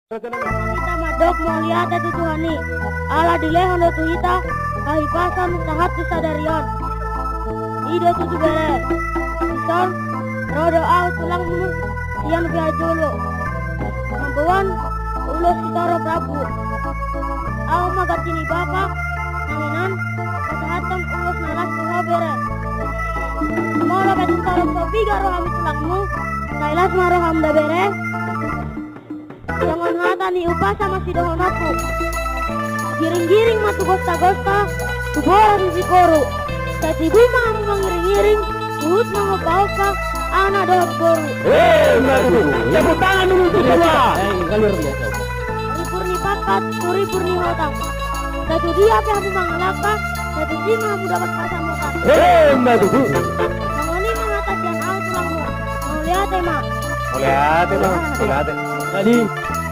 Kita madok mau lihat itu Tuhani. Ala dilehon do tuhita. Kahipasan sahat disadarion. Ide tutu bere. Ison. Rodo au tulang mu. Sian via jolo. Mampuan. Ulos sitoro Prabu. Au magatini bapak. Nanginan. Kesehatan ulos nalas tuho bere. Molo betul toro sobiga roham tulangmu. Sailas maroham da bere. Jangan ngata ni upah sama si dohonaku. Giring-giring matu gosta-gosta. Tubora di koru. Tati buma amu mengiring-iring. Tuhut mengopa-opa. Ana dohot koru. Matu, tepuk tangan dulu untuk semua. Ripurni papat, ripurni hotang. Tatu dia apa amu mengalapa. Tatu sima amu dapat pasamukan. Matu. Nangoni mengatasian au tulangmu. Mau lihat emak. Lihat. Tadi